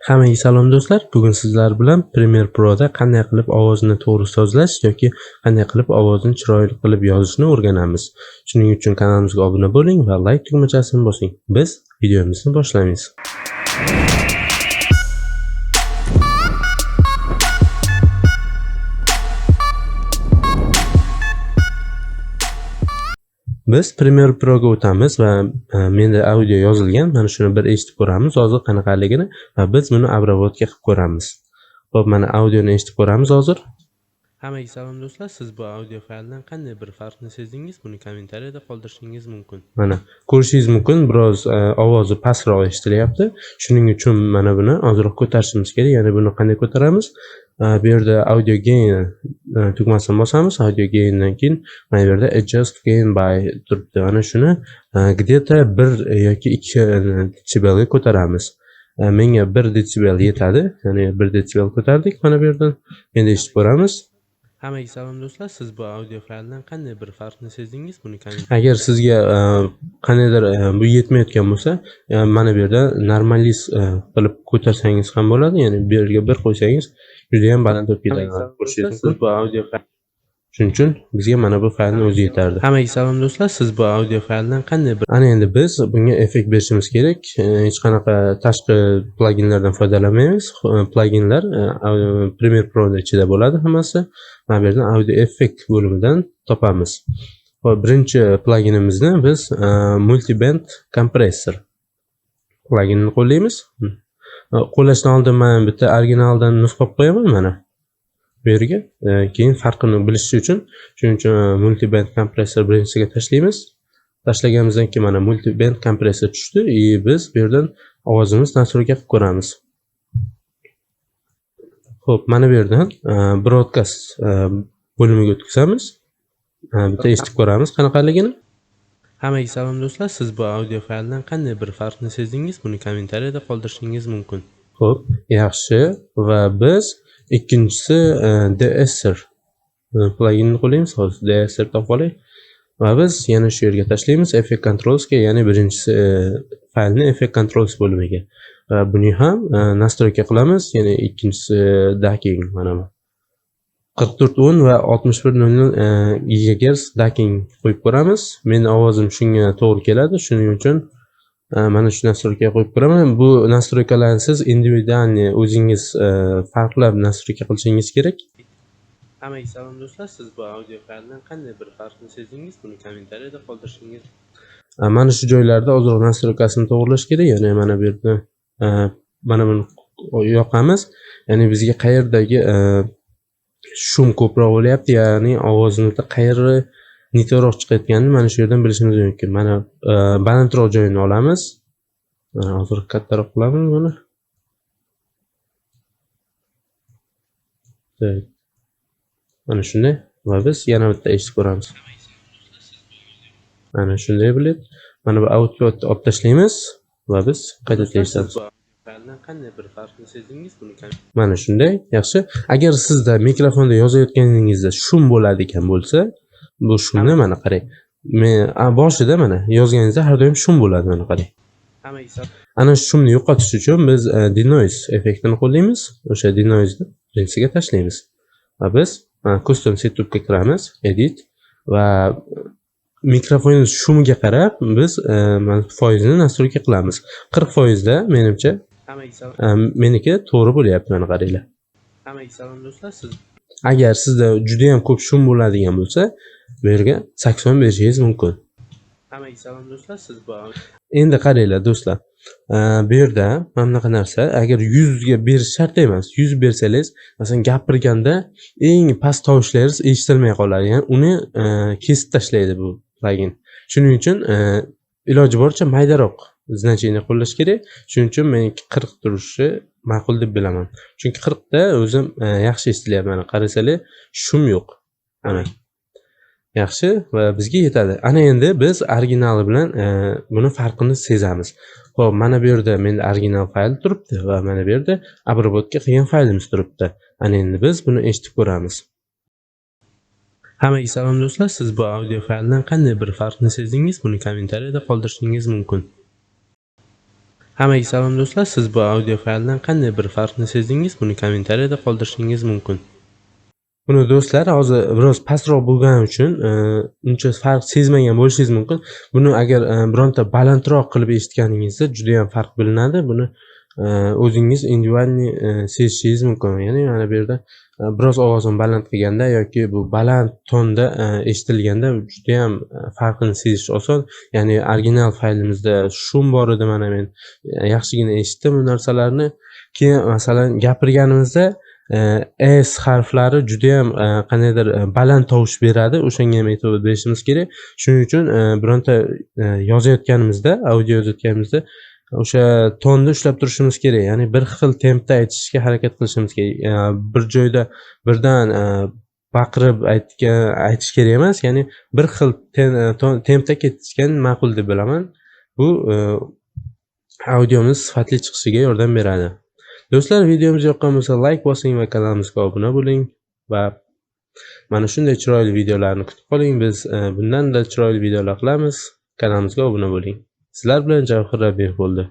Hammaga salom do'stlar. Bugun sizlar bilan Premiere Pro'da qanday qilib ovozni to'g'ri sozlash yoki qanday qilib ovozni chiroyli qilib yozishni o'rganamiz. Shuning uchun kanalimizga obuna bo'ling va like tugmachasini bosing. Biz videomizni boshlaymiz. Biz Premiere Pro'ga o'tamiz va menda audio yozilgan. Mana shuni bir eshitib ko'ramiz hozir qanaqaligini va biz buni obработка qilib ko'ramiz. Xo'p, mana audioni eshitib ko'ramiz hozir. Hammaga salom do'stlar. Siz bu audio fayldan qanday bir farqni sezdingiz? Buni kommentariyada qoldirishingiz mumkin. Mana ko'rishingiz mumkin, biroz ovozi pastroq eshitilyapti. Shuning uchun mana buni ozroq ko'tarishimiz kerak. Ya'ni buni qanday ko'taramiz? Bu yerda audio gain tugmasini bosamiz. Audio gaindan keyin mana bu yerda adjust gain by turibdi. Ana shuni где-то 1 yoki 2 desibelga ko'taramiz. Menga 1 desibel yetadi. Ya'ni 1 desibel ko'tardik mana bu yerdan. Endi eshitib ko'ramiz. Hammaga salom do'stlar. Siz bu audio fayldan qanday bir farqni sezdingiz? Buni agar sizga qandaydir bu yetmayotgan bo'lsa, mana bu yerda normaliz qilib ko'tarsangiz ham bo'ladi. Ya'ni bu yerga 1 qo'ysangiz juda ham baland bo'lib ketadi. Siz bu audio fayl shuning uchun bizga mana bu faylning o'zi yetardi. Hammaga salom do'stlar. Siz bu audio fayldan qanday bir ana endi biz bunga effekt berishimiz kerak. Hech qanaqa tashqi pluginlardan foydalanmaymiz. Pluginlar Premiere Pro ichida bo'ladi hammasi. Mana bu yerdan audio effekt bo'limidan topamiz. Xo'p, birinchi pluginimizni biz multiband compressor pluginini qo'llaymiz. Qo'llashdan oldin men bitta originaldan nusxa qo'yaman mana. Bu yerga keyin farqini bilish uchun, shuning uchun multiband compressor birinchisiga tashlaymiz. Tashlaganimizdan keyin mana multiband compressor tushdi. Biz bu yerdan ovozimiz nastroyka qilib ko'ramiz. Xo'p, mana bu yerdan broadcast bo'limiga o'tkazamiz. Bitta eshitib ko'ramiz qanaqaligini. Hammaga salom do'stlar. Siz bu audio fayldan qanday bir farqni sezdingiz? Buni kommentariyada qoldirishingiz mumkin. Xo'p, yaxshi. Va biz ikkinchisi DSR pluginini qo'llaymiz. Hozir DSR topib olay. Va biz yana shu yerga tashlaymiz Effect Controls'ga, ya'ni birinchisi faylni Effect Controls bo'limiga. Va buni ham nastroyka qilamiz. Ya'ni ikkinchisi ducking mana bu. 4410 va 6100 GHz ducking qo'yib ko'ramiz. Mening ovozim shunga to'g'ri keladi. Shuning uchun mana shu nastroyka qo'yib ko'raman. Bu nastroykalarni siz individualni o'zingiz farqlab nastroyka qilishingiz kerak. Hammaga salom do'stlar. Siz bu audio fayldan qanday bir farqni sezdingiz? Buni kommentariyada qoldirishingiz. Mana shu joylarda ozroq nastroykasini to'g'irlash kerak. Ya'ni mana bu yerda mana buni yoqamiz. Ya'ni bizga qayerdagi shum ko'proq bo'lyapti, ya'ni ovozimizda qayeri nitroq chiqayotganini mana shu yerdan bilishimiz mumkin. Mana balandroq joyini olamiz. Mana hozir kattaroq qilamiz buni. Mana shunday va biz yana bitta eshitib ko'ramiz. Mana shunday bo'ladi. Mana bu outputni olib tashlaymiz va biz qayta eshitamiz. Qanday bir farqni sezdingiz? Buni mana shunday. Yaxshi. Agar sizda mikrofonda yozayotganingizda shum bo'ladigan bo'lsa, bu shumni mana qarang. Men boshida mana yozganingizda har doim shum bo'ladi, mana qarang. Ana shu shumni yo'qotish uchun biz denoise effektini qo'llaymiz. O'sha denoise'ni birinchisiga tashlaymiz. Va biz custom setupga kiramiz, edit va mikrofoningiz shumiga qarab biz foizini nastroyka qilamiz. 40% da menimcha meniki to'g'ri bo'lyapti, mana qaranglar. Hammaga salom do'stlar. Siz agar sizda juda ham ko'p shum bo'ladigan bo'lsa, bu yerga 80 berishingiz mumkin. Hammaga salom do'stlar. Siz bu endi qaranglar do'stlar. Bu yerda mana bunaqa narsa, agar 100 ga berish shart emas. 100 bersangiz, masalan, gapirganda eng past tovushlaringiz eshitilmay qoladi. Ya'ni uni kesib tashlaydi bu plugin. Shuning uchun iloji boricha maydaroq значение qo'llash kerak. Shuning uchun men 40 turishi ma'qul deb bilaman. Chunki 40 da o'zim yaxshi eshitilyapti. Mana qarasangiz shum yo'q. Mana. Yaxshi va bizga yetadi. Ana endi biz originali bilan buni farqini sezamiz. Xo'p, mana bu yerda menda original fayl turibdi va mana bu yerda обработка qilgan faylimiz turibdi. Ana endi biz buni eshitib ko'ramiz. Hammaga salom do'stlar. Siz bu audio fayldan qanday bir farqni sezdingiz? Buni kommentariyada qoldirishingiz mumkin. Hammaga salom do'stlar, siz bu audio fayldan qanday bir farqni sezdingiz? Buni kommentariyada qoldirishingiz mumkin. Buni do'stlar hozir biroz pastroq bo'lgani uchun uncha farq sezmagan bo'lishingiz mumkin. Buni agar bironta balandroq qilib eshitganingizda juda ham farq bilinadi. Buni o'zingiz individualniy sezishingiz mumkin. Ya'ni mana bu yerda biroz ovozini baland qilganda yoki bu baland tonda eshitilganda juda ham farqini sezish oson. Ya'ni original faylimizda shum bor edi, mana men yaxshigina eshitdim bu narsalarni. Keyin masalan gapirganimizda s harflari judayam qandaydir baland tovush beradi. O'shanga ham e'tibor berishimiz kerak. Shuning uchun bironta yozayotganimizda, audio yozayotganimizda o'sha tonni ushlab turishimiz kerak. Ya'ni bir xil tempda aytishga harakat qilishimiz kerak. Bir joyda birdan baqirib aytish kerak emas. Ya'ni bir xil tempda ketishgan ma'qul deb bilaman. Bu audiomiz sifatli chiqishiga yordam beradi. Do'stlar, videomiz yoqqan bo'lsa like bosing va kanalimizga obuna bo'ling va mana shunday chiroyli videolarni kutib qoling. Biz bundan-da chiroyli videolar qilamiz. Kanalimizga obuna bo'ling. Sizlar bilan Javhir Rabbiyev bo'ldi.